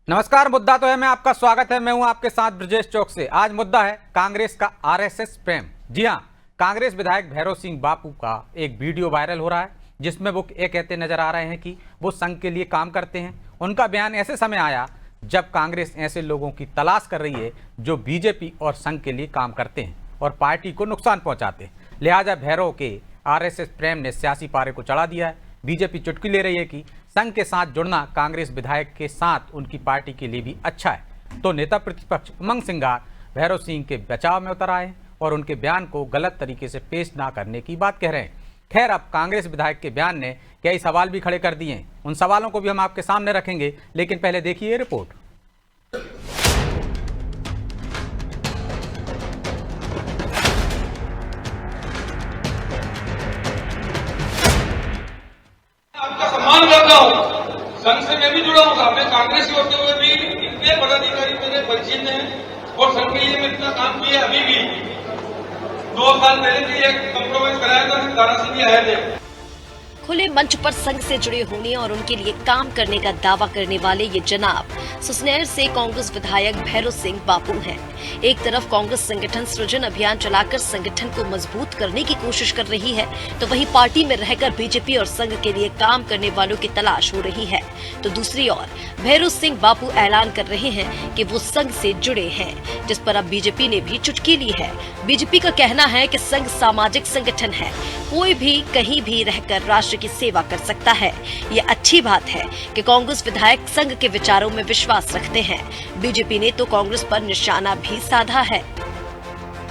नमस्कार। मुद्दा तो है मैं आपका स्वागत है। मैं हूं आपके साथ ब्रजेश चौक से। आज मुद्दा है कांग्रेस का आरएसएस प्रेम। जी हां, कांग्रेस विधायक भैरव सिंह बापू का एक वीडियो वायरल हो रहा है जिसमें वो ये कहते नजर आ रहे हैं कि वो संघ के लिए काम करते हैं। उनका बयान ऐसे समय आया जब कांग्रेस ऐसे लोगों की तलाश कर रही है जो बीजेपी और संघ के लिए काम करते हैं और पार्टी को नुकसान पहुंचाते हैं। लिहाजा भैरव के आरएसएस प्रेम ने सियासी पारे को चढ़ा दिया है। बीजेपी चुटकी ले रही है कि संघ के साथ जुड़ना कांग्रेस विधायक के साथ उनकी पार्टी के लिए भी अच्छा है। तो नेता प्रतिपक्ष उमंग सिंगार भैरव सिंह के बचाव में उतर आए हैं और उनके बयान को गलत तरीके से पेश ना करने की बात कह रहे हैं। खैर, अब कांग्रेस विधायक के बयान ने कई सवाल भी खड़े कर दिए हैं। उन सवालों को भी हम आपके सामने रखेंगे, लेकिन पहले देखिए रिपोर्ट। सम्मान करता हूं, संघ से मैं भी जुड़ा हूं। मैं कांग्रेस होते हुए भी इतने पदाधिकारी मेरे परिचित हैं और संघ के लिए मैं इतना काम किया। अभी भी 2 साल पहले भी एक कंप्रोमाइज कराया था, दारा सिंह भी आए थे। खुले मंच पर संघ से जुड़े होने और उनके लिए काम करने का दावा करने वाले ये जनाब सुसनेर से कांग्रेस विधायक भैरव सिंह बापू हैं। एक तरफ कांग्रेस संगठन सृजन अभियान चलाकर संगठन को मजबूत करने की कोशिश कर रही है, तो वहीं पार्टी में रहकर बीजेपी और संघ के लिए काम करने वालों की तलाश हो रही है। तो दूसरी ओर भैरव सिंह बापू ऐलान कर रहे हैं कि वो संघ से जुड़े हैं, जिस पर अब बीजेपी ने भी चुटकी ली है। बीजेपी का कहना है कि संघ सामाजिक संगठन है, कोई भी कहीं भी रहकर राष्ट्र की सेवा कर सकता है। ये अच्छी बात है कि कांग्रेस विधायक संघ के विचारों में विश्वास रखते हैं। बीजेपी ने तो कांग्रेस पर निशाना भी साधा है।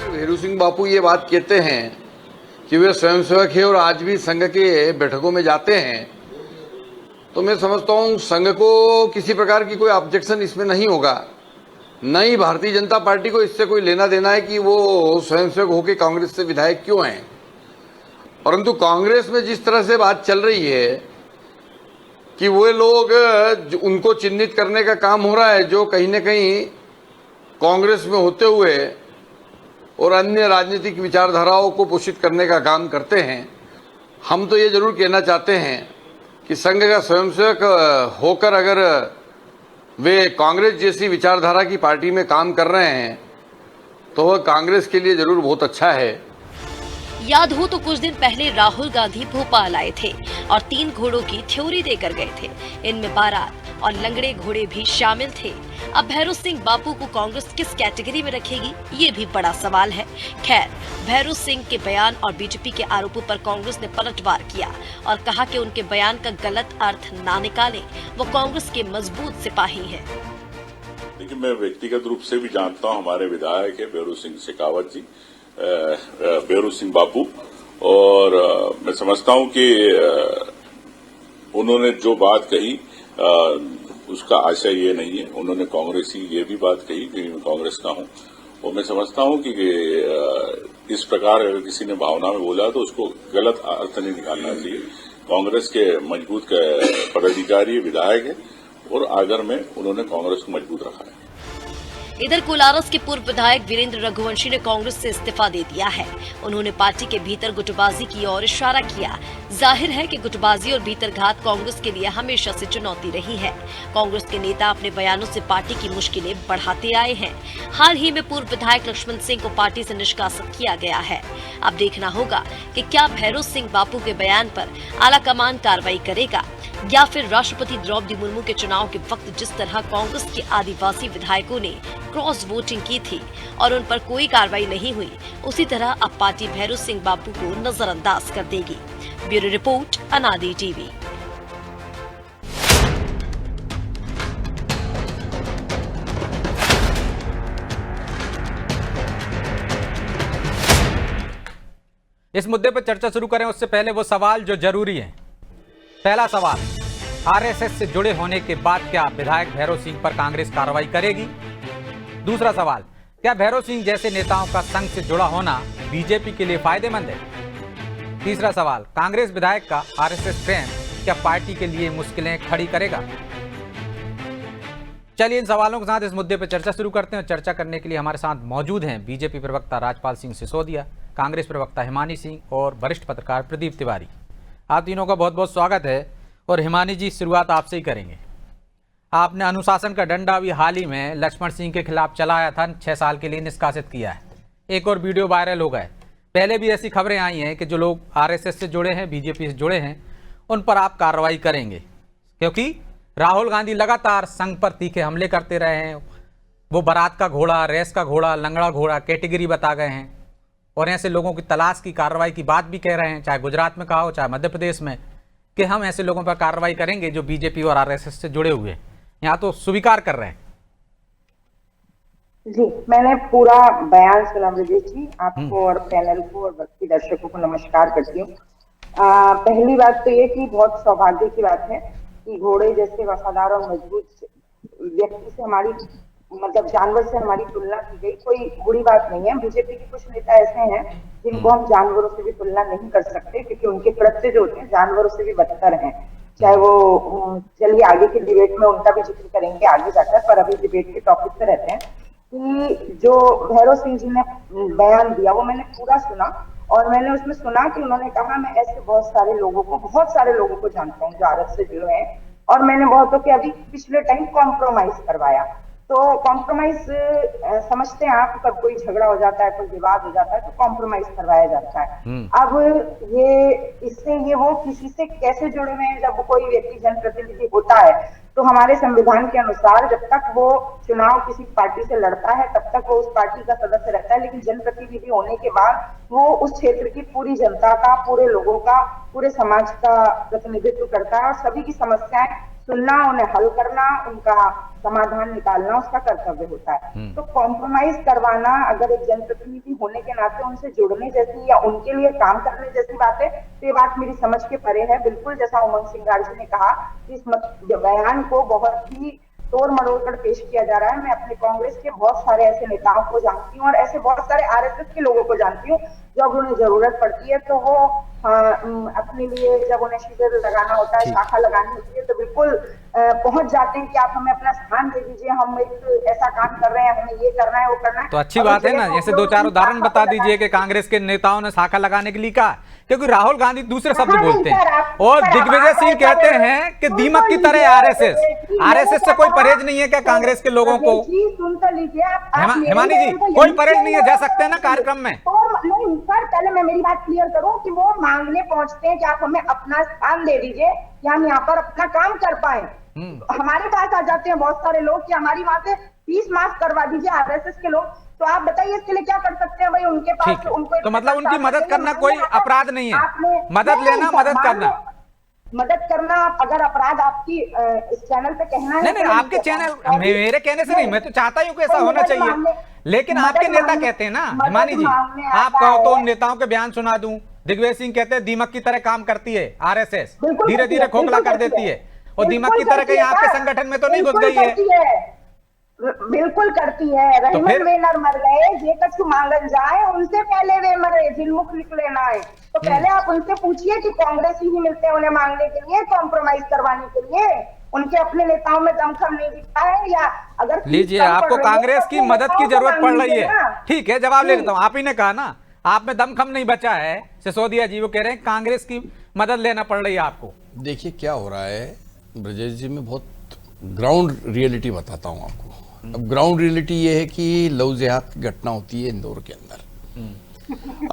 भैरव सिंह बापू ये बात कहते हैं कि वे स्वयंसेवक है और आज भी संघ के बैठकों में जाते हैं, तो मैं समझता हूं संघ को किसी प्रकार की कोई ऑब्जेक्शन इसमें नहीं होगा। न ही भारतीय जनता पार्टी को इससे कोई लेना देना है कि वो स्वयंसेवक होकर कांग्रेस से विधायक क्यों हैं। परंतु कांग्रेस में जिस तरह से बात चल रही है कि वो लोग उनको चिन्हित करने का काम हो रहा है जो कहीं न कहीं कांग्रेस में होते हुए और अन्य राजनीतिक विचारधाराओं को पोषित करने का काम करते हैं। हम तो ये जरूर कहना चाहते हैं कि संघ का स्वयंसेवक होकर अगर वे कांग्रेस जैसी विचारधारा की पार्टी में काम कर रहे हैं तो वह कांग्रेस के लिए जरूर बहुत अच्छा है। याद हो तो कुछ दिन पहले राहुल गांधी भोपाल आए थे और 3 घोड़ों की थ्योरी देकर गए थे। इनमें बारात और लंगड़े घोड़े भी शामिल थे। अब भैरव सिंह बापू को कांग्रेस किस कैटेगरी में रखेगी, ये भी बड़ा सवाल है। खैर, भैरव सिंह के बयान और बीजेपी के आरोपों पर कांग्रेस ने पलटवार किया और कहा कि उनके बयान का गलत अर्थ ना निकालें, वो कांग्रेस के मजबूत सिपाही हैं। देखिए, मैं व्यक्तिगत रूप से भी जानता हूं, हमारे विधायक है भैरव सिंह शेखावत जी, भैरव सिंह बापू, और मैं समझता हूं कि उन्होंने जो बात कही उसका आशय ये नहीं है। उन्होंने कांग्रेसी ये भी बात कही कि मैं कांग्रेस का हूं, और मैं समझता हूं कि इस प्रकार अगर किसी ने भावना में बोला तो उसको गलत अर्थ नहीं निकालना चाहिए। कांग्रेस के मजबूत पदाधिकारी विधायक है और आगर में उन्होंने कांग्रेस को मजबूत रखा है। इधर कोलारस के पूर्व विधायक वीरेंद्र रघुवंशी ने कांग्रेस से इस्तीफा दे दिया है। उन्होंने पार्टी के भीतर गुटबाजी की ओर इशारा किया। जाहिर है कि गुटबाजी और भीतरघात कांग्रेस के लिए हमेशा से चुनौती रही है। कांग्रेस के नेता अपने बयानों से पार्टी की मुश्किलें बढ़ाते आए हैं। हाल ही में पूर्व विधायक लक्ष्मण सिंह को पार्टी से निष्कासित किया गया है। अब देखना होगा कि क्या भैरव सिंह बापू के बयान पर आलाकमान कार्रवाई करेगा या फिर राष्ट्रपति द्रौपदी मुर्मू के चुनाव के वक्त जिस तरह कांग्रेस के आदिवासी विधायकों ने क्रॉस वोटिंग की थी और उन पर कोई कार्रवाई नहीं हुई, उसी तरह अब पार्टी भैरव सिंह बापू को नजरअंदाज कर देगी। ब्यूरो रिपोर्ट, अनादि टीवी। इस मुद्दे पर चर्चा शुरू करें उससे पहले वो सवाल जो जरूरी है। पहला सवाल, आरएसएस से जुड़े होने के बाद क्या विधायक भैरव सिंह पर कांग्रेस कार्रवाई करेगी? दूसरा सवाल, क्या भैरव सिंह जैसे नेताओं का संघ से जुड़ा होना बीजेपी के लिए फायदेमंद है? तीसरा सवाल, कांग्रेस विधायक का आरएसएस प्रेम क्या पार्टी के लिए मुश्किलें खड़ी करेगा? चलिए इन सवालों के साथ इस मुद्दे पर चर्चा शुरू करते हैं। चर्चा करने के लिए हमारे साथ मौजूद हैं बीजेपी प्रवक्ता राजपाल सिंह सिसोदिया, कांग्रेस प्रवक्ता हिमानी सिंह और वरिष्ठ पत्रकार प्रदीप तिवारी। आप तीनों का बहुत बहुत स्वागत है। और हिमानी जी, शुरुआत आपसे ही करेंगे। आपने अनुशासन का डंडा भी हाल ही में लक्ष्मण सिंह के खिलाफ चलाया था, 6 साल के लिए निष्कासित किया है। एक और वीडियो वायरल हो गए। पहले भी ऐसी खबरें आई हैं कि जो लोग आरएसएस से जुड़े हैं, बीजेपी से जुड़े हैं, उन पर आप कार्रवाई करेंगे, क्योंकि राहुल गांधी लगातार संघ पर तीखे हमले करते रहे हैं। वो बारात का घोड़ा, रेस का घोड़ा, लंगड़ा घोड़ा कैटेगरी बता गए हैं और ऐसे लोगों की तलाश की कार्रवाई की बात भी कह रहे हैं, चाहे गुजरात में कहा हो चाहे मध्य प्रदेश में, कि हम ऐसे लोगों पर कार्रवाई करेंगे जो बीजेपी और आरएसएस से जुड़े हुए हैं। यहाँ तो स्वीकार कर रहे हैं। जी, मैंने पूरा बयान सुना ब्रजेश जी। आपको और पैनल को और बाकी दर्शकों को नमस्कार करती हूँ। पहली बात तो ये कि बहुत सौभाग्य की बात है कि घोड़े जैसे वफादार और मजबूत व्यक्ति से हमारी मतलब जानवर से हमारी तुलना की गई, कोई बुरी बात नहीं है। बीजेपी के कुछ नेता ऐसे हैं जिनको हम जानवरों से भी तुलना नहीं कर सकते, क्योंकि उनके कृत्य जो होते हैं जानवरों से भी बदतर हैं। चाहे वो, चलिए आगे के डिबेट में उनका भी जिक्र करेंगे आगे जाकर, पर अभी डिबेट के टॉपिक पे रहते हैं कि जो भैरव सिंह जी ने बयान दिया वो मैंने पूरा सुना और मैंने उसमें सुना कि उन्होंने कहा मैं ऐसे बहुत सारे लोगों को जानता हूँ जो आरएस से जुड़े हैं और मैंने बहुतों के अभी पिछले टाइम कॉम्प्रोमाइज करवाया। तो कॉम्प्रोमाइज समझते हैं आप, कब कोई झगड़ा हो जाता है, कोई विवाद हो जाता है तो कॉम्प्रोमाइज करवाया जाता है। अब ये इससे ये वो किसी से कैसे जुड़े हुए हैं? जब कोई व्यक्ति जनप्रतिनिधि होता है तो हमारे संविधान के अनुसार जब तक वो चुनाव किसी पार्टी से लड़ता है तब तक वो उस पार्टी का सदस्य रहता है, लेकिन जनप्रतिनिधि होने के बाद वो उस क्षेत्र की पूरी जनता का, पूरे लोगों का, पूरे समाज का प्रतिनिधित्व करता है और सभी की समस्याएं सुनना, उन्हें हल करना, उनका समाधान निकालना उसका कर्तव्य होता है। तो कॉम्प्रोमाइज करवाना अगर एक जनप्रतिनिधि होने के नाते उनसे जुड़ने जैसी या उनके लिए काम करने जैसी बात है तो ये बात मेरी समझ के परे है। बिल्कुल जैसा उमंग सिंघार जी ने कहा कि इस बयान को बहुत ही तोड़ मरोड़ कर पेश किया जा रहा है। मैं अपने कांग्रेस के बहुत सारे ऐसे नेताओं को जानती हूँ और ऐसे बहुत सारे आरएसएस के लोगों को जानती हूँ जब उन्हें जरूरत पड़ती है तो वो अपने लिए जब उन्हें शिविर लगाना होता है, शाखा लगानी होती है तो बिल्कुल पहुंच जाते हैं कि आप हमें अपना स्थान दे दीजिए, हम एक ऐसा काम कर रहे हैं, हमें ये करना है वो करना है। तो अच्छी बात है ना, जैसे 2-4 उदाहरण बता दीजिए कि कांग्रेस के नेताओं ने शाखा लगाने के लिए कहा, क्योंकि राहुल गांधी दूसरे शब्द बोलते हैं और दिग्विजय सिंह कहते हैं कि दीमक की तरह आरएसएस से कोई परहेज नहीं है क्या कांग्रेस के लोगों को? सुन तो लीजिए हिमानी जी, कोई परहेज नहीं है, जा सकते हैं ना कार्यक्रम में? नहीं सर, पहले मैं मेरी बात क्लियर करूं कि वो मांगने पहुंचते हैं कि आप हमें अपना स्थान दे दीजिए कि हम यहाँ पर अपना काम कर पाए। हमारे पास आ जाते हैं बहुत सारे लोग कि हमारी वहां से फीस माफ करवा दीजिए आरएसएस के लोग, तो आप बताइए इसके लिए क्या कर सकते हैं भाई? उनके पास उनको तो मतलब उनकी मदद करना कोई अपराध नहीं है, मदद लेना, मदद करना, मदद करना अगर अपराध आपकी इस चैनल पे कहना है नहीं, आपके चैनल, मेरे कहने से नहीं, मैं तो चाहता हूँ कि ऐसा होना चाहिए, लेकिन आपके नेता कहते हैं ना हिमानी जी, आप कहो तो उन नेताओं के बयान सुना दूं। दिग्विजय सिंह कहते हैं दीमक की तरह काम करती है आरएसएस, धीरे धीरे खोखला कर देती है और दीमक की तरह कहीं आपके संगठन में तो नहीं घुस गई है? बिल्कुल करती है। रहीमन वेनर मर गए, ये कछु मांगल जाए, उनसे पहले वे मरे जिनमुख निकले ना आए। तो पहले आप उनसे पूछिए कि कांग्रेस ही मिलते हैं उन्हें मांगने के लिए, कॉम्प्रोमाइज करवाने के लिए? उनके अपने नेताओं में दमखम नहीं दिखता है? या अगर लीजिए आपको कांग्रेस की मदद की जरूरत पड़ रही है, ठीक है, जवाब ले लेता हूँ। आप ही ने कहा ना आप में दमखम नहीं बचा है, सिसोदिया जी वो कह रहे हैं कांग्रेस की मदद लेना पड़ रही है आपको। देखिए क्या हो रहा है ब्रजेश जी, मैं बहुत ग्राउंड रियलिटी बताता हूँ आपको। अब ग्राउंड रियलिटी ये है कि लव जिहाद की घटना होती है इंदौर के अंदर।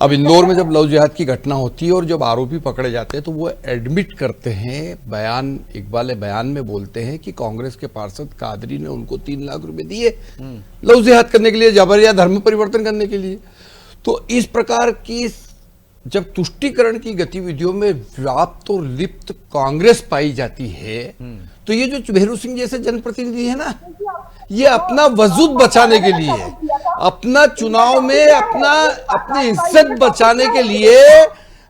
अब इंदौर में जब लव जिहाद की घटना होती है और जब आरोपी पकड़े जाते हैं तो वो एडमिट करते हैं, बयान इकबाल बयान में बोलते हैं कि कांग्रेस के पार्षद कादरी ने उनको 3 लाख रुपए दिए लव जिहाद करने के लिए, जबर या धर्म परिवर्तन करने के लिए। तो इस प्रकार की जब तुष्टीकरण की गतिविधियों में व्याप्त और लिप्त कांग्रेस पाई जाती है तो ये जो भैरू सिंह जैसे जनप्रतिनिधि है ना, ये अपना वजूद बचाने के लिए, अपना चुनाव में अपनी इज्जत बचाने के लिए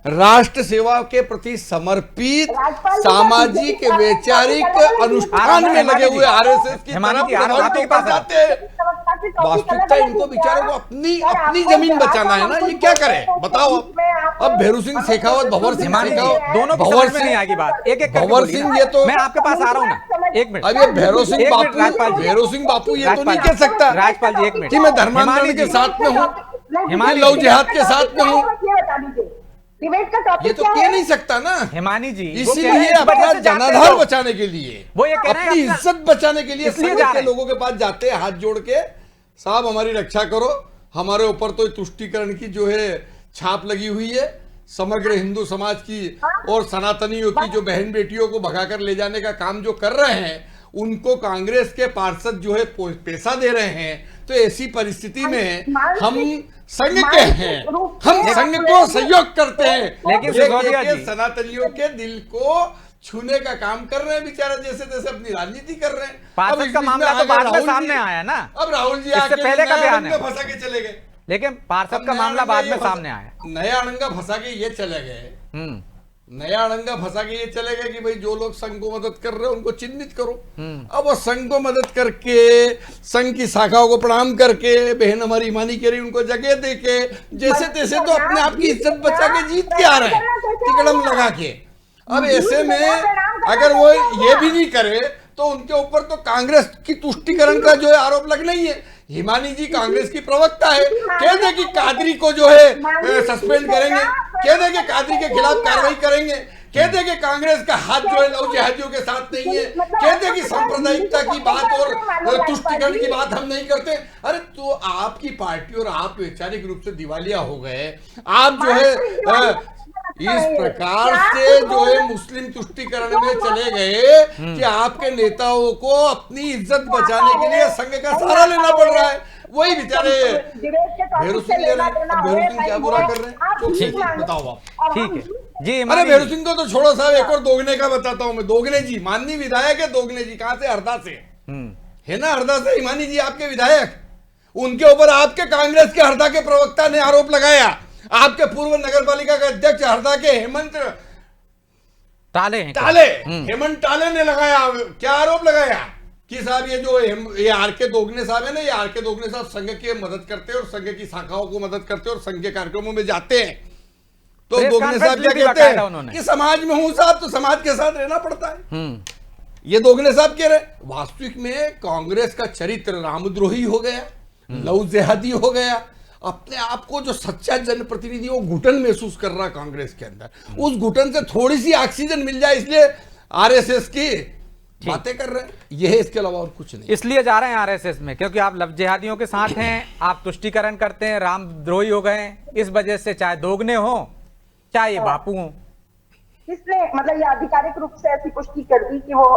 राष्ट्र सेवा के प्रति समर्पित सामाजिक वैचारिक अनुष्ठान में लगे हुए आरएसएस की तरफ जाते हैं। वास्तविकता इनको बेचारों को अपनी जमीन बचाना है ना, ये क्या करें बताओ? अब भैरू सिंह शेखावत, भंवर सिंह शेखावत, दोनों भंवर सिंह नहीं आएगी बात, एक भंवर सिंह, ये तो मैं आपके पास आ रहा हूँ ना, एक मिनट। अब ये भैरू सिंह बापू ये तो नहीं कह सकता राजपाल जी एक मिनट कि मैं धर्मांतरण के साथ में हूँ, हिमालय लव जिहाद के साथ में हूँ। डिबेट का ये टॉपिक तो क्या कह है? नहीं सकता ना। हिमानी जी वो कह रहे इसीलिए हैं, इस अपना वजह से जाते हैं जनाधार लोग। बचाने के लिए, वो ये कह रहे हैं अपनी अपना- इज्जत बचाने के लिए इसलिए संघ जा के रहे हैं। लोगों के पास जाते हैं हाथ जोड़ के, साहब हमारी रक्षा करो, हमारे ऊपर तो तुष्टीकरण की जो है छाप लगी हुई है, समग्र हिंदू समाज की और सनातनियों की जो बहन बेटियों को भगाकर ले जाने का काम जो कर रहे हैं, उनको कांग्रेस के पार्षद जो है पैसा दे रहे हैं। तो ऐसी परिस्थिति में हम संघ के हैं, हम संघ को सहयोग करते हैं, लेकिन ये सिसोदिया कह के जी- सनातनियों के दिल को छूने का काम कर रहे हैं बेचारे, जैसे तैसे अपनी राजनीति कर रहे हैं। अब पार्षद इस का बीच मामला में तो आ गए बाद में राहुल जी। सामने आया ना, अब राहुल जी इससे आके पहले का नया बयान है। अड़ंगा फंसा के चले गए। लेकिन पार्षद अब का नया मामला अड़ंगा बाद ये में फंसा- सामने आया। नया अड़ंगा फंसा के ये चले गए, नया अड़ंगा फंसा के ये चले गए कि भाई जो लोग संघ को मदद कर रहे हैं उनको चिन्हित करो। अब वो संघ को मदद करके, संघ की शाखाओं को प्रणाम करके, बहन हमारी ईमानी कह रही उनको जगह दे के, जैसे तैसे तो अपने आप की इज्जत बचा के जीत के आ रहे हैं टिकड़म लगा के। अब ऐसे में अगर वो ये भी नहीं करे तो उनके ऊपर तो कांग्रेस की तुष्टीकरण का जो है आरोप लगना ही है। हिमानी जी कांग्रेस की प्रवक्ता है, कह दे कि कादरी को जो है सस्पेंड करेंगे, कह दे कि कादरी के खिलाफ कार्रवाई करेंगे, कह दे कि कांग्रेस का हाथ जो है लव जिहादियों के साथ नहीं है, कह दे कि सांप्रदायिकता की बात और तुष्टीकरण की बात हम नहीं करते। अरे तो आपकी पार्टी और आप वैचारिक रूप से दिवालिया हो गए। आप जो है इस प्रकार से जो है मुस्लिम तुष्टीकरण में चले गए कि आपके नेताओं को अपनी इज्जत बचाने के लिए संघ का सहारा लेना पड़ रहा है। वही बेचारे भैरू सिंह ले रहे हैं। अब भैरू सिंह क्या बुरा कर रहे हैं? चौकसी जी बताओ आप। ठीक है जी। अरे हिमानी भैरू जी, सिंह को तो छोड़ो साहब, एक और दोगने का बताता हूं मैं। दोगने जी माननीय विधायक है, दोगने जी कहां से? हरदा से है ना, हरदा से हिमानी जी आपके विधायक। उनके ऊपर आपके कांग्रेस के हरदा के प्रवक्ता ने आरोप लगाया। आपके पूर्व नगर पालिका के अध्यक्ष हरदा के हेमंत टाले हैं क्या? टाले, हेमंत टाले ने लगाया, क्या आरोप लगाया कि साहब ये आर के दोगने साहब है ना, ये आर के दोगने साहब संघ की मदद करते हैं और संघ की शाखाओं को मदद करते हैं और संघ के कार्यक्रमों में जाते हैं। तो प्रेस दोगने साहब कॉन्फ्रेंस क्या भी कहते बकायदा हैं उन्होंने। कि समाज में हूं साहब तो समाज के साथ रहना पड़ता है। ये दोगने साहब कह रहे वास्तविक में कांग्रेस का चरित्र रामद्रोही हो गया, लव जिहादी हो गया। अपने आप को जो सच्चा जनप्रतिनिधि वो घुटन महसूस कर रहा कांग्रेस के अंदर, उस घुटन से थोड़ी सी ऑक्सीजन मिल जाए इसलिए आरएसएस की बातें कर रहे हैं। यह है, इसके अलावा और कुछ नहीं। इसलिए जा रहे हैं आरएसएस में क्योंकि आप लव जिहादियों के साथ हैं, आप तुष्टीकरण करते हैं, रामद्रोही हो गए हैं। इस वजह से चाहे दोगने हो चाहे ये बापू हो। किसने मतलब ये आधिकारिक रूप से ऐसी पुष्टि कर दी कि वो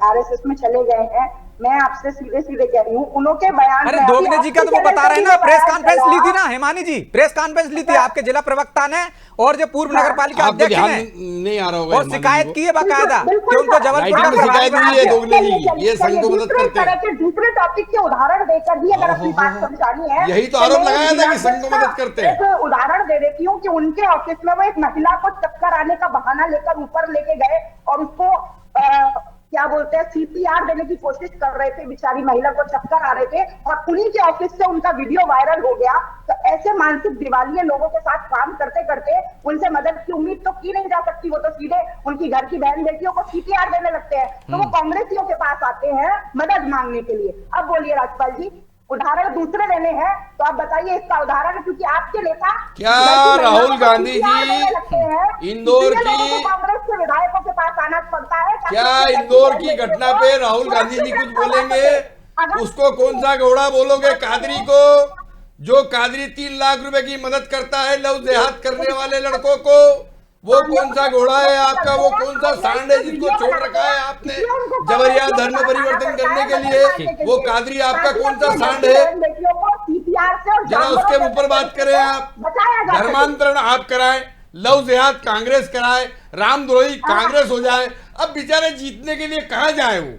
आरएसएस में चले गए हैं? मैं आपसे सीधे सीधे कह रही हूँ, उनके बयान अरे में दोगने अभी जी का तो वो आपके बता रहे हैं ना, चैनल पे प्रेस भी कॉन्फ्रेंस बयान ली थी चला। ना हिमानी जी, प्रेस कॉन्फ्रेंस ली थी आपके जिला प्रवक्ता ने और जो पूर्व नगर पालिका आपको अध्यक्ष ध्यान ने, नहीं आ रहा होगा और हिमानी शिकायत जी को। की है बाकायदा बिल्कुल, कि उनको जबलपुर राइटिंग का में प्रभारी शिकायत बना हुई है दिया। दोगने जी की, ये संघ को मदद करते हैं। दूसरे टॉपिक के उदाहरण देकर भी अगर अपनी बात समझानी है, यही तो आरोप लगाया था कि संघ को मदद करते हैं। एक उदाहरण दे देती हूँ कि उनके ऑफिस में वो एक महिला को चक्कर आने का बहाना लेकर ऊपर लेके गए और उसको क्या बोलते हैं सीपीआर देने की कोशिश कर रहे थे। बेचारी महिला को चक्कर आ रहे थे और उन्हीं के ऑफिस से उनका वीडियो वायरल हो गया। तो ऐसे मानसिक दिवालिये लोगों के साथ काम करते करते उनसे मदद की उम्मीद तो की नहीं जा सकती। वो तो सीधे उनकी घर की बहन बेटियों को सीपीआर देने लगते हैं, तो वो कांग्रेसियों के पास आते हैं मदद मांगने के लिए। अब बोलिए राजपाल जी, उदाहरण दूसरे लेने हैं तो आप बताइए इसका उदाहरण, क्योंकि आपके नेता क्या राहुल गांधी जी इंदौर की कांग्रेस के विधायकों के पास आना पड़ता है? क्या इंदौर की घटना पे राहुल गांधी जी कुछ बोलेंगे? उसको कौन सा घोड़ा बोलोगे कादरी को, जो कादरी 3 लाख रुपए की मदद करता है लव जिहाद करने वाले लड़कों को? वो कौन सा घोड़ा है आपका? वो कौन सा सांड है जिसको छोड़ रखा है आपने जबरिया धर्म परिवर्तन करने के लिए? वो कादरी आपका कौन सा सांड है? जरा उसके ऊपर बात करें आप। धर्मांतरण आप कराएं, लव जिहाद कांग्रेस कराए, रामद्रोही कांग्रेस हो जाए। अब बेचारे जीतने के लिए कहां जाए? वो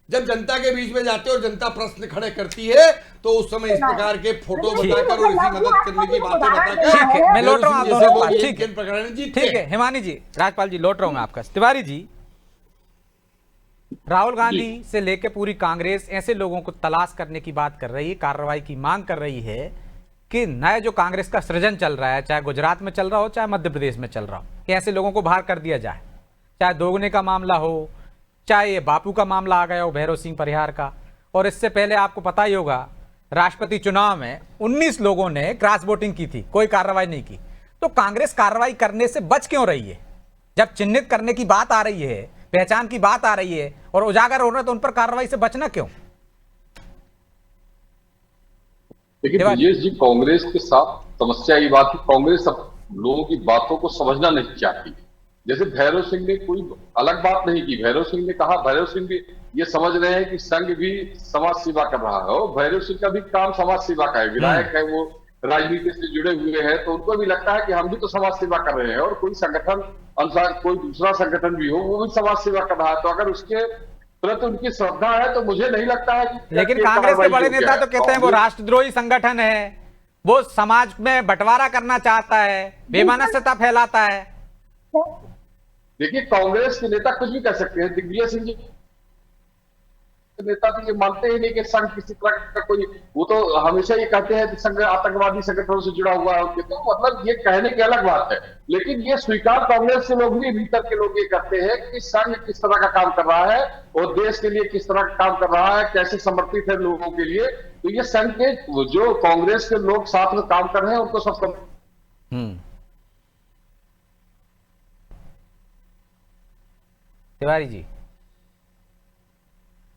जब जनता के बीच में जाते और जनता प्रश्न खड़े करती है तो उस समय इस प्रकार के फोटो बताकर और इसी मदद करने की बातें बताकर ठीक है, मैं लौट रहा हूं आप दोनों के पास। ठीक है, प्रकरण जीतते ठीक है हिमानी जी, राजपाल जी लौट रहा हूं मैं आपका। तिवारी जी, राहुल गांधी से लेकर पूरी कांग्रेस ऐसे लोगों को तलाश करने की बात कर रही है, कार्रवाई की मांग कर रही है कि नया जो कांग्रेस का सृजन चल रहा है, चाहे गुजरात में चल रहा हो चाहे मध्य प्रदेश में चल रहा हो, कि ऐसे लोगों को बाहर कर दिया जाए। चाहे दोगुने का मामला हो, चाहे ये बापू का मामला आ गया हो भैरव सिंह परिहार का, और इससे पहले आपको पता ही होगा राष्ट्रपति चुनाव में 19 लोगों ने क्रॉस वोटिंग की थी, कोई कार्रवाई नहीं की। तो कांग्रेस कार्रवाई करने से बच क्यों रही है? जब चिन्हित करने की बात आ रही है, पहचान की बात आ रही है और उजागर हो रहा है, तो उन पर कार्रवाई से बचना क्यों? देखिए ब्रजेश जी, कांग्रेस के साथ समस्या ये बात है, कांग्रेस अब लोगों की बातों को समझना नहीं चाहती। जैसे भैरव सिंह ने कोई अलग बात नहीं की, भैरव सिंह ने कहा, भैरव सिंह भी ये समझ रहे हैं कि संघ भी समाज सेवा कर रहा है और भैरव सिंह का भी काम समाज सेवा का है, विधायक है, वो राजनीति से जुड़े हुए हैं, तो उनको भी लगता है कि हम भी तो समाज सेवा कर रहे हैं और कोई संगठन अनुसार कोई दूसरा संगठन भी हो वो भी समाज सेवा कर रहा है, तो अगर उसके तुरंत उनकी श्रद्धा है तो मुझे नहीं लगता है कि लेकिन कांग्रेस के बड़े नेता तो कहते हैं वो राष्ट्रद्रोही संगठन है, वो समाज में बंटवारा करना चाहता है, बेमानस्यता फैलाता है। देखिए कांग्रेस के नेता कुछ भी कर सकते हैं, दिग्विजय सिंह जी नेता तो ये मानते ही नहीं कि संघ किसी तरह का कोई, वो तो हमेशा ये कहते हैं कि संघ आतंकवादी संगठनों से जुड़ा हुआ है, तो मतलब ये कहने की अलग बात है, लेकिन ये स्वीकार कांग्रेस के लोग भी, भीतर के लोग ये करते हैं कि संघ किस तरह का काम कर रहा है और देश के लिए किस तरह का काम कर रहा है, कैसे समर्पित है लोगों के लिए। तो ये संघ के जो कांग्रेस के लोग साथ में काम कर रहे हैं उनको सब तिवारी जी,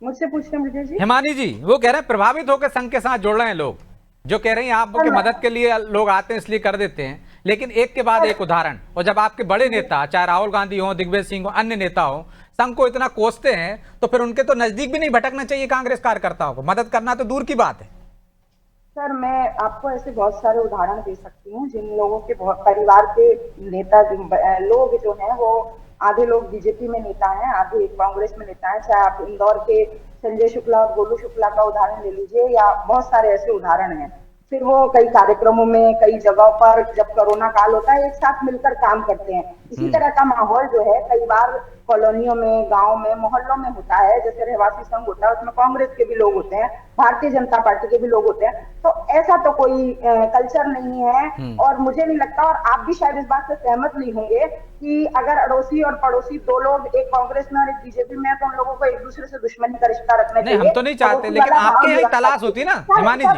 मुझसे पूछते हैं ब्रजेश जी। हिमानी जी, वो कह रहे हैं प्रभावित होकर संघ के साथ जुड़ रहे हैं लोग, जो कह रही हैं आपकी मदद के लिए लोग आते हैं इसलिए कर देते हैं, लेकिन एक के बाद एक उदाहरण, और जब आपके बड़े नेता चाहे राहुल गांधी हो, दिग्विजय सिंह हो, अन्य नेता हो, संघ को इतना कोसते हैं तो फिर उनके तो नजदीक भी नहीं भटकना चाहिए कांग्रेस कार्यकर्ताओं को, मदद करना तो दूर की बात है। सर मैं आपको ऐसे बहुत सारे उदाहरण दे सकती हूँ जिन लोगों के परिवार के नेता लोग जो हैं वो आधे लोग बीजेपी में नेता हैं, आधे कांग्रेस में नेता हैं। चाहे आप इंदौर के संजय शुक्ला और गोलू शुक्ला का उदाहरण ले लीजिए, या बहुत सारे ऐसे उदाहरण हैं। फिर वो कई कार्यक्रमों में, कई जगहों पर जब कोरोना काल होता है एक साथ मिलकर काम करते हैं। इसी तरह का माहौल जो है कई बार कॉलोनियों में, गांव में, मोहल्लों में होता है। जैसे रहवासी संघ होता है उसमें कांग्रेस के भी लोग होते हैं, भारतीय जनता पार्टी के भी लोग होते हैं, तो ऐसा तो कोई कल्चर नहीं है। और मुझे नहीं लगता, और आप भी शायद इस बात से सहमत नहीं होंगे, कि अगर अड़ोसी और पड़ोसी दो लोग, एक कांग्रेस में और एक बीजेपी में है, तो उन लोगों को एक दूसरे से दुश्मनी का रिश्ता रखना चाहिए। हम तो नहीं चाहते, लेकिन आपके यहाँ तलाश होती है ना हिमानी जी।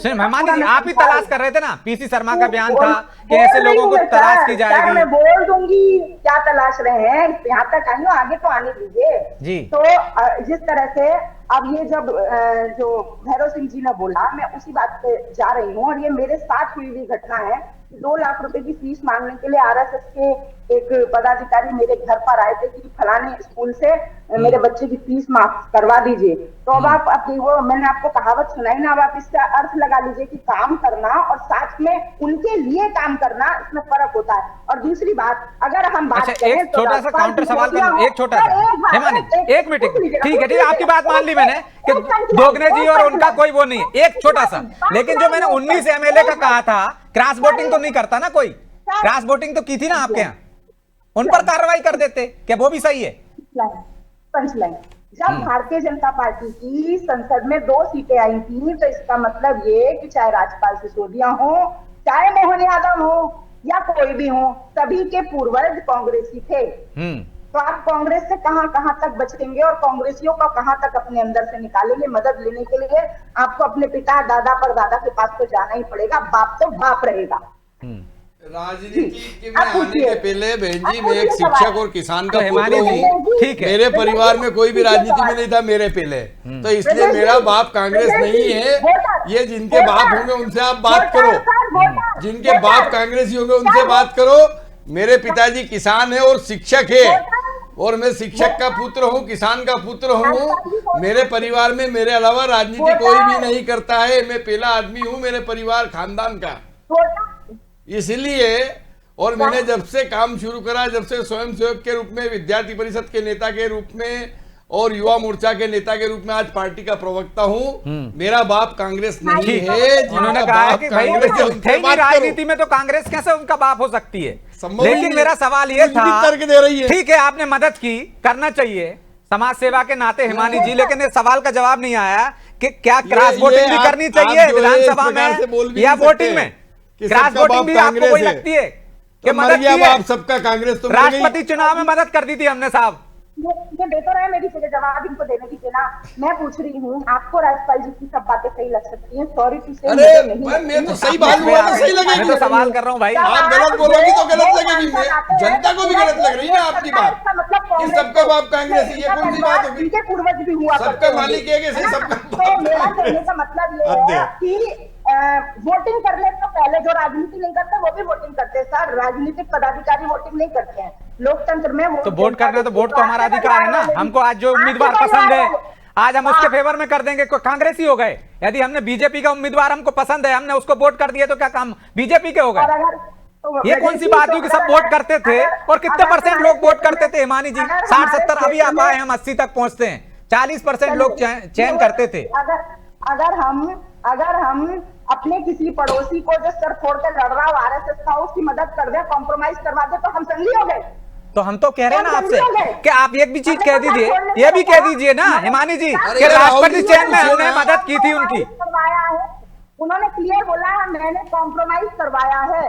हिमानी जी, आप ही तलाश कर रहे थे ना, पीसी शर्मा का बयान था कि ऐसे लोगों को तलाश की जाएगी। मैं बोल दूंगी क्या तलाश रहे हैं, यहाँ तक आई हूँ, आगे तो आने दीजिए जी। तो जिस तरह से अब ये जब जो भैरव सिंह जी ने बोला, मैं उसी बात पे जा रही हूँ, और ये मेरे साथ हुई हुई घटना है। 2 लाख रुपए की फीस मांगने के लिए आरएसएस के एक पदाधिकारी मेरे घर पर आए थे कि फलाने स्कूल से मेरे बच्चे की फीस माफ करवा दीजिए। तो अब आप अपनी वो, मैंने आपको कहावत सुनाई ना, अब आप इसका अर्थ लगा लीजिए कि काम करना और साथ में उनके लिए काम करना, इसमें फर्क होता है। और दूसरी बात, अगर हम बात करें एक छोटा सा काउंटर सवाल कर, एक छोटा सा हिमानी, एक मिनट, ठीक है, आपकी बात मान ली मैंने कि दोगने जी और उनका कोई वो नहीं है, एक छोटा सा, लेकिन जो मैंने 19 एमएलए का कहा था, क्रॉस वोटिंग तो नहीं करता ना कोई, क्रॉस वोटिंग तो की थी ना आपके यहाँ, उन पर कार्रवाई कर देते, क्या वो भी सही है? पंचलाइन, जब भारतीय जनता पार्टी की संसद में 2 सीटें आई थी, तो इसका मतलब ये कि चाहे राजपाल सिसोदिया हो, चाहे मोहन यादव हो, या कोई भी हो, सभी के पूर्वज कांग्रेसी थे। तो आप कांग्रेस से कहां कहां तक बचेंगे और कांग्रेसियों को कहां तक अपने अंदर से निकालेंगे? मदद लेने के लिए आपको अपने पिता, दादा, परदादा के पास तो जाना ही पड़ेगा, बाप तो बाप रहेगा। राजनीति में आने के पहले बहन जी, मैं एक शिक्षक और किसान का पुत्र हूँ, ठीक है, मेरे परिवार में कोई भी राजनीति में नहीं था मेरे पहले, तो इसलिए मेरा बाप कांग्रेस नहीं है। ये जिनके बाप होंगे उनसे आप बात करो, जिनके बाप कांग्रेसी होंगे उनसे बात करो। मेरे पिताजी किसान है और शिक्षक है, और मैं शिक्षक का पुत्र हूँ, किसान का पुत्र हूँ। मेरे परिवार में मेरे अलावा राजनीति कोई भी नहीं करता है, मैं पहला आदमी हूँ मेरे परिवार खानदान का, इसलिए। और मैंने जब से काम शुरू करा, जब से स्वयंसेवक के रूप में, विद्यार्थी परिषद के नेता के रूप में और युवा मोर्चा के नेता के रूप में आज पार्टी का प्रवक्ता हूँ। मेरा बाप कांग्रेस नहीं है। उन्होंने कहा कि भाई राजनीति में तो कांग्रेस कैसे उनका बाप हो सकती है, लेकिन मेरा सवाल ये था, ठीक है आपने मदद की, करना चाहिए समाज सेवा के नाते हिमानी जी, लेकिन इस सवाल का जवाब नहीं आया कि क्या क्रॉस वोटिंग भी करनी चाहिए विधानसभा में या वोटिंग में? क्रॉस वोटिंग भी आपको कोई लगती है कि मदद की है? सबका कांग्रेस तो राष्ट्रपति चुनाव में मदद कर दी थी हमने साहब, ये दे तो रहे मेरी जगह जवाब, इनको देने की ना। मैं पूछ रही हूँ, आपको राजपाल जी की सब बातें सही लग सकती हैं, सॉरी टू से अरे मैं तो सही बात बोला तो सही लगेगी। मैं तो सवाल कर रहा हूँ भाई। आप गलत बोलोगी तो गलत लगेगी, जनता को भी गलत लग रही है आपकी बात कि सबका बाप कांग्रेसी, ये कौन सी बात होगी? इनके पूर्वज भी हुआ सबका मालिक है कि सही सबका तो मेरा कहने का मतलब ये है कि वोटिंग करने से पहले जो राजनीति नहीं करते वो भी वोटिंग करते हैं सर। राजनीतिक पदाधिकारी वोटिंग नहीं करते हैं लोकतंत्र में। तो वोट करना, तो वोट तो हमारा अधिकार है ना। हमको आज जो उम्मीदवार पसंद है आज हम उसके फेवर में कर देंगे। कोई कांग्रेसी हो गए, यदि हमने बीजेपी का उम्मीदवार हमको पसंद है, हमने उसको वोट कर दिया तो क्या काम बीजेपी के हो गए? ये कौन सी बात हुई कि सब वोट करते थे? और कितने परसेंट लोग वोट करते थे हिमानी जी? 60-70, अभी आप आए हम 80 तक पहुंचते हैं। 40% लोग चयन करते थे। अगर हम अपने किसी पड़ोसी को जो सर फोड़कर लड़ रहा हो आरएसएस का, उसकी मदद कर दे, कॉम्प्रोमाइज करवा दे, तो हम संगी हो गए। तो हम तो कह रहे हैं ना आपसे कि आप एक भी चीज कह दीजिए, ये भी कह दीजिए ना हिमानी जी कि राष्ट्रपति चयन में हमने मदद की थी उनकी। उन्होंने क्लियर बोला है मैंने कॉम्प्रोमाइज करवाया है।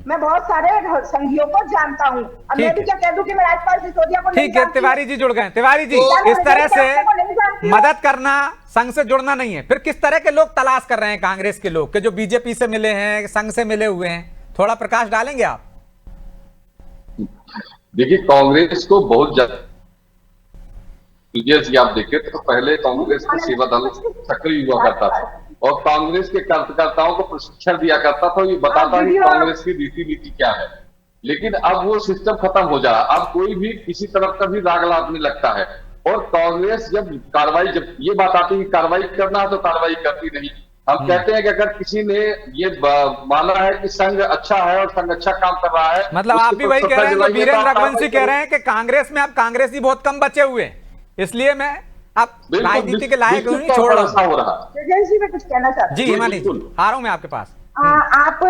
मैं बहुत सारे संघियों को जानता हूँ। अब मैं भी क्या कह दूं कि मैं राजपाल सिसोदिया को नहीं ठीक है, तिवारी जी जुड़ गए। तिवारी जी, इस तरह से मदद करना संघ से जुड़ना नहीं है। फिर किस तरह के लोग तलाश कर रहे हैं कांग्रेस के लोग के जो बीजेपी से मिले हैं, संघ से मिले हुए हैं? थोड़ा प्रकाश डालेंगे आप? देखिए, कांग्रेस को बहुत ज्यादा आप देखें तो पहले कांग्रेस का सेवा दल सक्रिय हुआ करता था और कांग्रेस के कार्यकर्ताओं को प्रशिक्षण दिया करता था, ये बताता है कांग्रेस की रीति नीति क्या है। लेकिन अब वो सिस्टम खत्म हो जा, अब कोई भी किसी तरफ का भी राग लादने लगता है। और कांग्रेस जब ये बात आती है कि कार्रवाई करना है तो कार्रवाई करती नहीं। हम कहते हैं कि अगर किसी ने ये माना है कि संघ अच्छा है और संघ अच्छा काम कर रहा है, मतलब आप भी वही कह रहे हैं जो वीरेंद्र रघुवंशी कह रहे हैं कि कांग्रेस में अब कांग्रेसी बहुत कम बचे हुए हैं, इसलिए मैं अब राजनीति के लायक नहीं छोड़ रहा जी। मैं कुछ कहना चाहता हूँ जी हिमानी जी, आ रहा हूँ मैं आपके पास। आप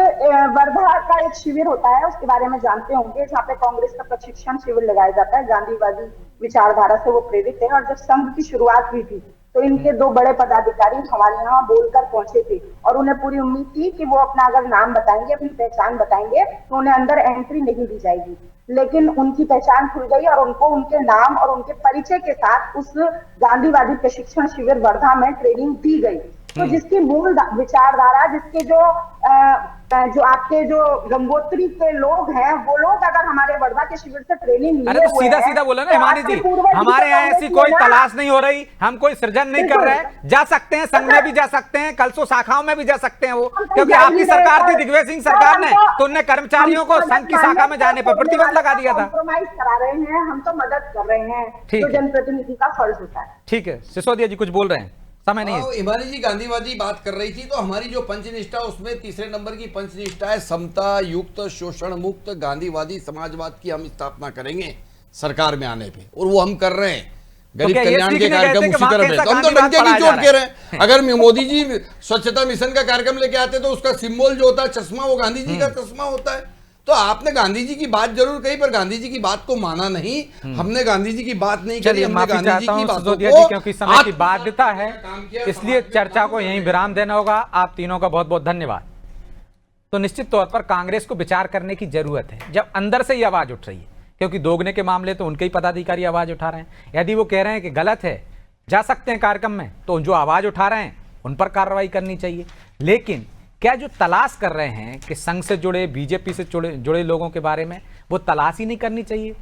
वर्धा का एक शिविर होता है, उसके बारे में जानते होंगे, जहाँ पे कांग्रेस का प्रशिक्षण शिविर लगाया जाता है। गांधीवादी विचारधारा से वो प्रेरित है। और जब संघ की शुरुआत हुई थी तो इनके दो बड़े पदाधिकारी हमारे यहाँ बोलकर पहुंचे थे और उन्हें पूरी उम्मीद थी कि वो अपना अगर नाम बताएंगे, अपनी पहचान बताएंगे तो उन्हें अंदर एंट्री नहीं दी जाएगी। लेकिन उनकी पहचान खुल गई और उनको उनके नाम और उनके परिचय के साथ उस गांधीवादी प्रशिक्षण शिविर वर्धा में ट्रेनिंग दी गई। तो जिसकी मूल विचारधारा, जिसके जो आपके जो गंगोत्री के लोग हैं, वो लोग अगर हमारे वर्धा के शिविर से ट्रेनिंग लिए, अरे तो सीधा सीधा बोला ना हिमानी जी, हमारे यहाँ ऐसी कोई तलाश नहीं हो रही, हम कोई सृजन नहीं कर रहे हैं। जा सकते हैं, संघ में भी जा सकते हैं, कलसो शाखाओं में भी जा सकते हैं वो, क्योंकि आपकी सरकार थी, दिग्विजय सिंह सरकार ने, तो उनने कर्मचारियों को संघ की शाखा में जाने पर प्रतिबंध लगा दिया था। कॉम्प्रोमाइज करा रहे हैं, हम तो मदद कर रहे हैं, तो जनप्रतिनिधि का फर्ज होता है। ठीक है, सिसोदिया जी कुछ बोल रहे हैं, समय नहीं है। हिमानी जी गांधीवादी बात कर रही थी, तो हमारी जो पंचनिष्ठा उसमें तीसरे नंबर की पंचनिष्ठा है, समता युक्त शोषण मुक्त गांधीवादी समाजवाद की हम स्थापना करेंगे सरकार में आने पे, और वो हम कर रहे हैं। गरीब कल्याण के कार्यक्रम उसी तरफ है, तो हम तो डंके की चोट कह रहे हैं। अगर मोदी जी स्वच्छता मिशन का कार्यक्रम लेके आते तो उसका सिंबल जो होता है चश्मा, वो गांधी जी का चश्मा होता है। तो आपने गांधी जी की बात जरूर कही, पर गांधी जी की बात को माना नहीं। हमने गांधी जी की बात नहीं करी, हमने गांधी जी की बातों को, क्योंकि समय की बाध्यता है इसलिए चर्चा को यहीं विराम देना होगा। आप तीनों का बहुत बहुत धन्यवाद। तो निश्चित तौर पर कांग्रेस को विचार करने की जरूरत है, जब अंदर से ही आवाज उठ रही है, क्योंकि दोगुने के मामले तो उनके ही पदाधिकारी आवाज उठा रहे हैं। यदि वो कह रहे हैं कि गलत है, जा सकते हैं कार्यक्रम में, तो जो आवाज उठा रहे हैं उन पर कार्रवाई करनी चाहिए। लेकिन क्या जो तलाश कर रहे हैं कि संघ से जुड़े, बीजेपी से जुड़े लोगों के बारे में, वो तलाश ही नहीं करनी चाहिए?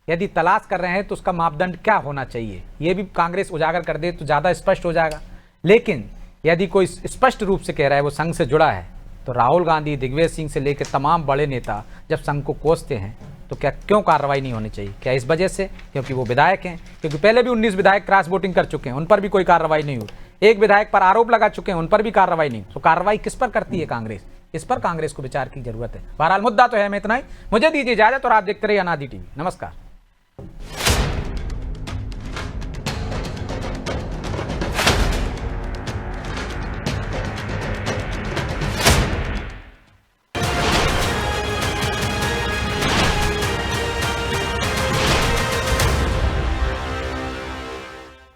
यदि तलाश कर रहे हैं तो उसका मापदंड क्या होना चाहिए, ये भी कांग्रेस उजागर कर दे तो ज़्यादा स्पष्ट हो जाएगा। लेकिन यदि कोई स्पष्ट रूप से कह रहा है वो संघ से जुड़ा है, तो राहुल गांधी, दिग्विजय सिंह से लेकर तमाम बड़े नेता जब संघ को कोसते हैं तो क्या क्यों कार्रवाई नहीं होनी चाहिए? क्या इस वजह से क्योंकि वो विधायक हैं? क्योंकि पहले भी 19 विधायक क्रॉस वोटिंग कर चुके हैं, उन पर भी कोई कार्रवाई नहीं हुई। एक विधायक पर आरोप लगा चुके हैं, उन पर भी कार्रवाई नहीं। तो कार्रवाई किस पर करती है कांग्रेस? इस पर कांग्रेस को विचार की जरूरत है। बहरहाल मुद्दा तो है, मैं इतना ही, मुझे दीजिए इजाजत और आप देखते रहिए अनादि टीवी। नमस्कार।